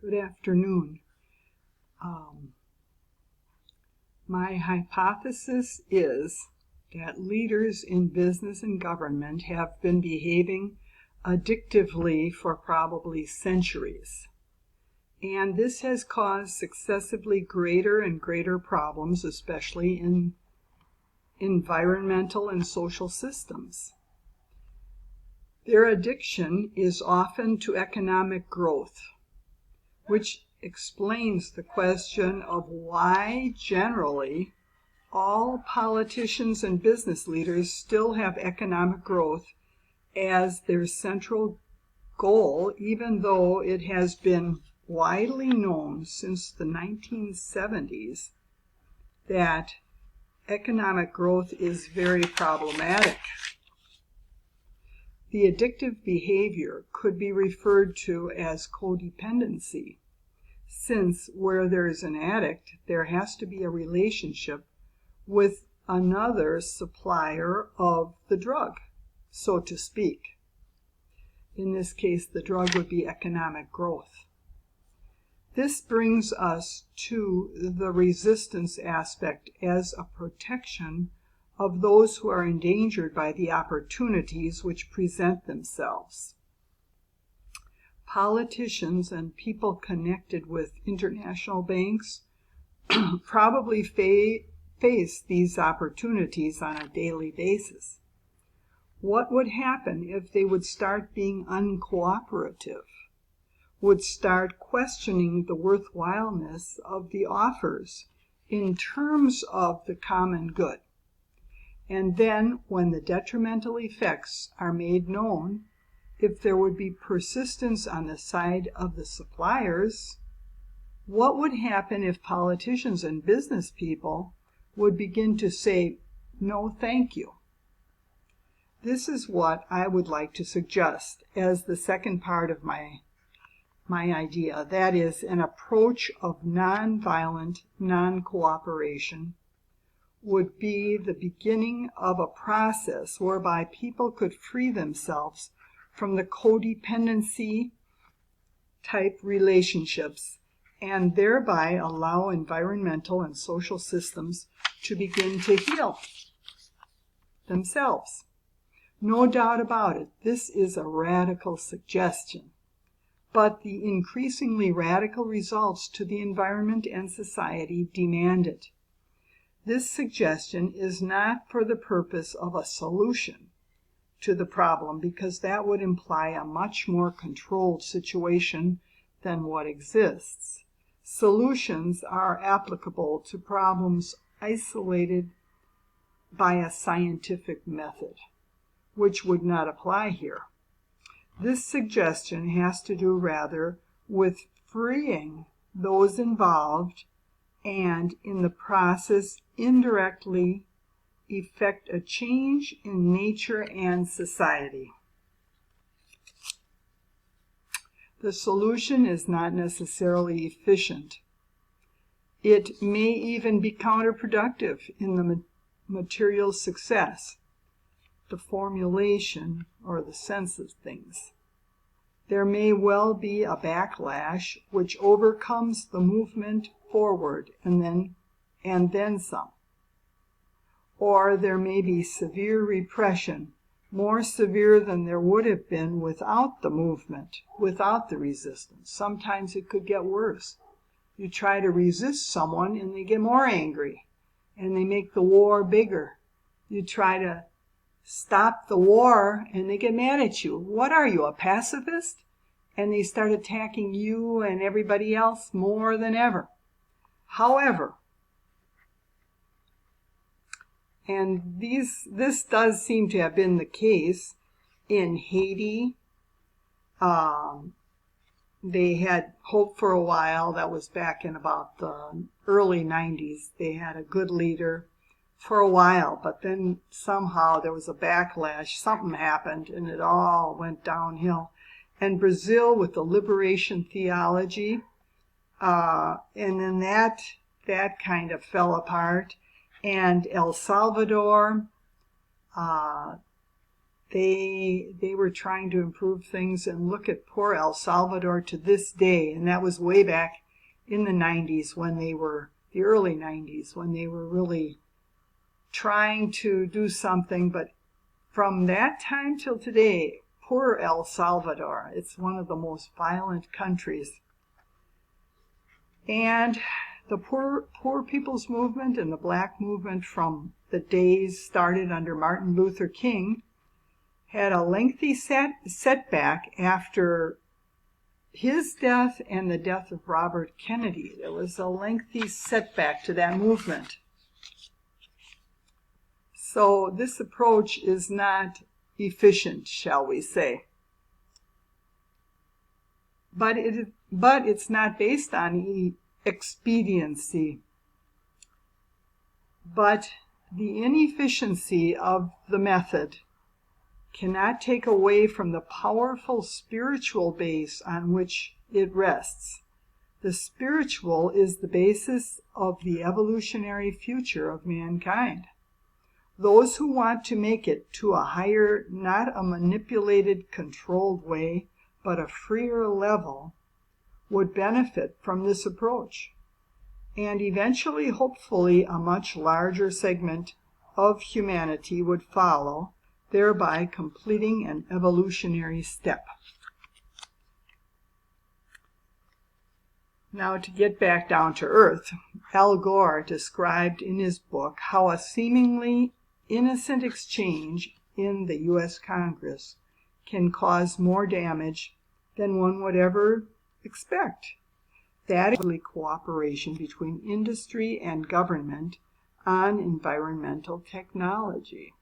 Good afternoon. My hypothesis is that leaders in business and government have been behaving addictively for probably centuries. And this has caused successively greater and greater problems, especially in environmental and social systems. Their addiction is often to economic growth, which explains the question of why generally all politicians and business leaders still have economic growth as their central goal, even though it has been widely known since the 1970s that economic growth is very problematic. The addictive behavior could be referred to as codependency, since where there is an addict, there has to be a relationship with another supplier of the drug, so to speak. In this case, the drug would be economic growth. This brings us to the resistance aspect as a protection of those who are endangered by the opportunities which present themselves. Politicians and people connected with international banks probably face these opportunities on a daily basis. What would happen if they would start being uncooperative, would start questioning the worthwhileness of the offers in terms of the common good? And then, when the detrimental effects are made known, if there would be persistence on the side of the suppliers, what would happen if politicians and business people would begin to say, "No, thank you"? This is what I would like to suggest as the second part of my idea. That is, an approach of nonviolent non-cooperation would be the beginning of a process whereby people could free themselves from the codependency type relationships and thereby allow environmental and social systems to begin to heal themselves. No doubt about it, this is a radical suggestion, but the increasingly radical results to the environment and society demand it. This suggestion is not for the purpose of a solution to the problem, because that would imply a much more controlled situation than what exists. Solutions are applicable to problems isolated by a scientific method, which would not apply here. This suggestion has to do rather with freeing those involved and in the process indirectly effect a change in nature and society. The solution is not necessarily efficient. It may even be counterproductive in the material success, the formulation or the sense of things. There may well be a backlash which overcomes the movement forward and then some. Or there may be severe repression, more severe than there would have been without the movement, without the resistance. Sometimes it could get worse. You try to resist someone and they get more angry and they make the war bigger. You try to stop the war and they get mad at you. What are you, a pacifist? And they start attacking you and everybody else more than ever. However, and this does seem to have been the case in Haiti. They had hope for a while. That was back in about the early 90s. They had a good leader for a while, but then somehow there was a backlash. Something happened and it all went downhill. And Brazil with the liberation theology, and then that kind of fell apart. And El Salvador, They were trying to improve things, and look at poor El Salvador to this day. And that was way back in the 90s, the early 90s, when they were really trying to do something. But from that time till today, poor El Salvador, it's one of the most violent countries. And the poor people's movement and the black movement from the days started under Martin Luther King had a lengthy setback after his death and the death of Robert Kennedy. There was a lengthy setback to that movement. So this approach is not efficient, shall we say. But it's not based on expediency. But the inefficiency of the method cannot take away from the powerful spiritual base on which it rests. The spiritual is the basis of the evolutionary future of mankind. Those who want to make it to a higher, not a manipulated, controlled way, but a freer level, would benefit from this approach. And eventually, hopefully, a much larger segment of humanity would follow, thereby completing an evolutionary step. Now, to get back down to earth, Al Gore described in his book how a seemingly innocent exchange in the U.S. Congress can cause more damage than one would ever expect. That is cooperation between industry and government on environmental technology.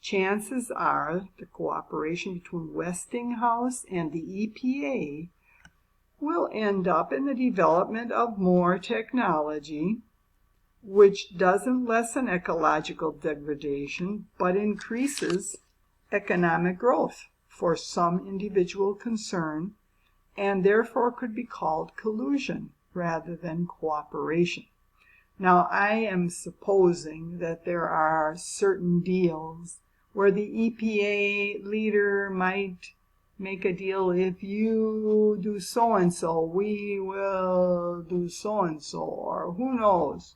Chances are the cooperation between Westinghouse and the EPA will end up in the development of more technology, which doesn't lessen ecological degradation, but increases economic growth for some individual concern, and therefore could be called collusion rather than cooperation. Now, I am supposing that there are certain deals where the EPA leader might make a deal: if you do so-and-so, we will do so-and-so, or who knows.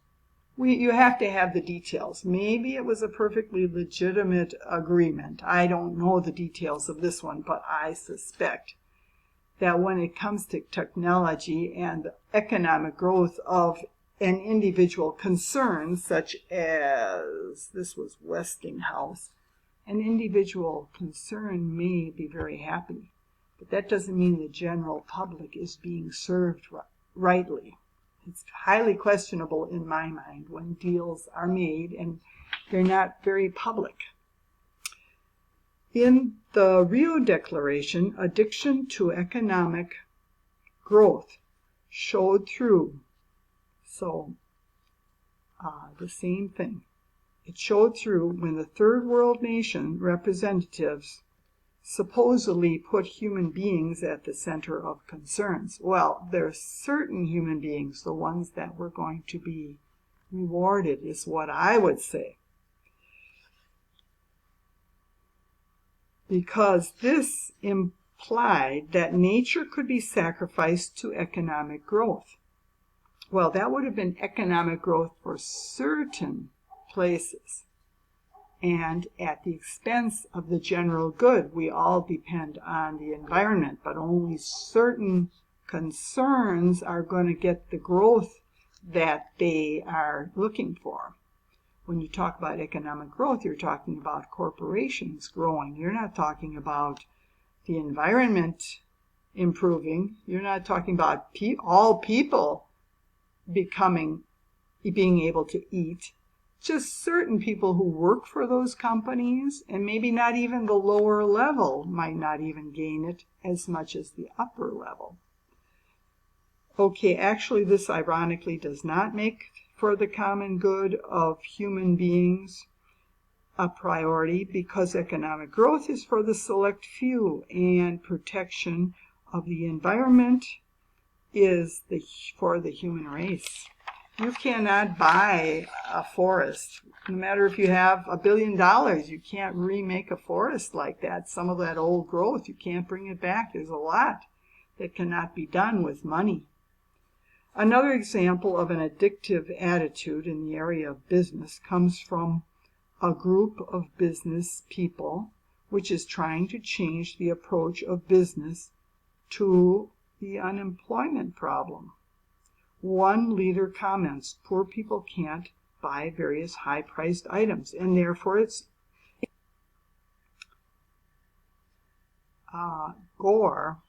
You have to have the details. Maybe it was a perfectly legitimate agreement. I don't know the details of this one, but I suspect that when it comes to technology and the economic growth of an individual concern, such as this was Westinghouse, an individual concern may be very happy, but that doesn't mean the general public is being served rightly. It's highly questionable in my mind when deals are made and they're not very public. In the Rio Declaration, addiction to economic growth showed through. So, the same thing. It showed through when the Third World Nation representatives supposedly put human beings at the center of concerns. Well, there are certain human beings, the ones that were going to be rewarded, is what I would say. Because this implied that nature could be sacrificed to economic growth. Well, that would have been economic growth for certain places, and at the expense of the general good. We all depend on the environment, but only certain concerns are going to get the growth that they are looking for. When you talk about economic growth, you're talking about corporations growing. You're not talking about the environment improving. You're not talking about all people being able to eat. Just certain people who work for those companies, and maybe not even the lower level, might not even gain it as much as the upper level. Okay, actually this ironically does not make for the common good of human beings a priority, because economic growth is for the select few and protection of the environment is for the human race. You cannot buy a forest. No matter if you have $1 billion, you can't remake a forest like that. Some of that old growth, you can't bring it back. There's a lot that cannot be done with money. Another example of an addictive attitude in the area of business comes from a group of business people which is trying to change the approach of business to the unemployment problem. One leader comments, poor people can't buy various high-priced items, and therefore Gore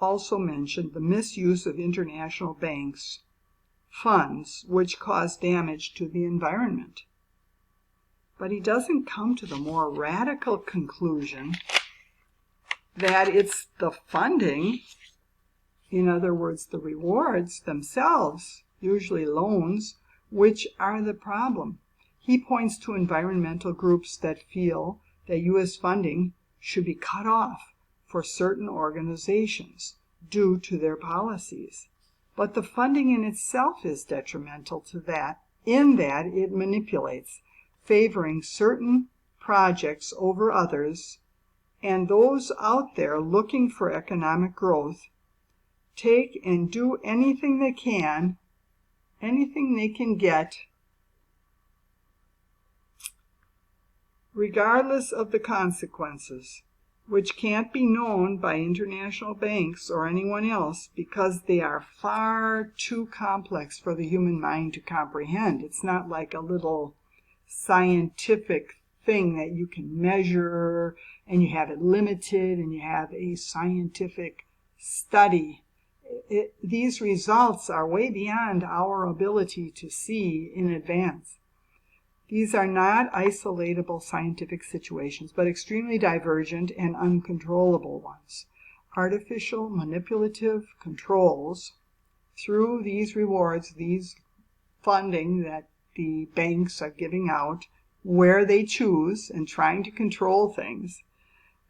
also mentioned the misuse of international banks' funds, which cause damage to the environment. But he doesn't come to the more radical conclusion that it's the funding, in other words, the rewards themselves, usually loans, which are the problem. He points to environmental groups that feel that U.S. funding should be cut off for certain organizations due to their policies. But the funding in itself is detrimental to that, in that it manipulates, favoring certain projects over others, and those out there looking for economic growth take and do anything they can get, regardless of the consequences, which can't be known by international banks or anyone else because they are far too complex for the human mind to comprehend. It's not like a little scientific thing that you can measure and you have it limited and you have a scientific study. These results are way beyond our ability to see in advance. These are not isolatable scientific situations, but extremely divergent and uncontrollable ones. Artificial manipulative controls through these rewards, these funding that the banks are giving out, where they choose and trying to control things,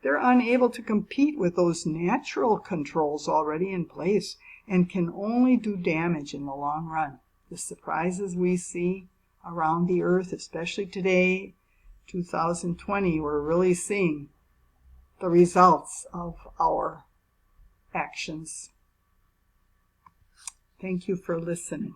they're unable to compete with those natural controls already in place and can only do damage in the long run. The surprises we see around the earth, especially today, 2020, we're really seeing the results of our actions. Thank you for listening.